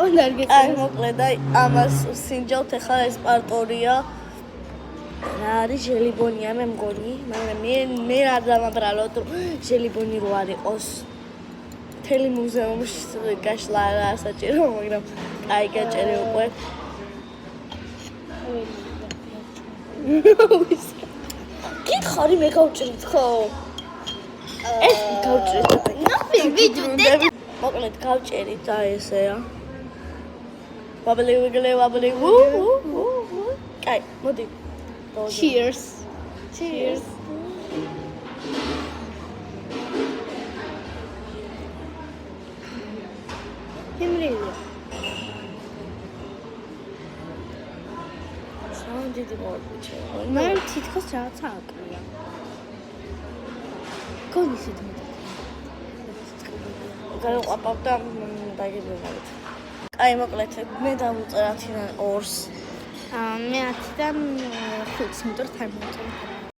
აი მოკლედ აი ამას სინჯავთ ახლა ეს პარტორია რა არის ჟელიბონია მე მგონი მაგრამ მე არ დამაბრალოთ ჟელიბონი რო არ იყოს მთელი მუზეუმში გაშლა არა საჭირო მაგრამ აი გაჭერი უკვე კითხარი მე გავჭრით ხო ეს გავჭრით ნაფიგი მოკლედ გავჭერით და ესეა ვაბლი კაი მოდი Cheers. Himrili. სანდიდი მოვიჩე. მე თითქოს რაღაც აკლია. გონისით მე. გაიყვაპავ და დაგებინავთ. აი მოკლედ მე დავუწერათ ინან 2-ს. მე 10-დან 5 მეტр თაიმ მოწევ.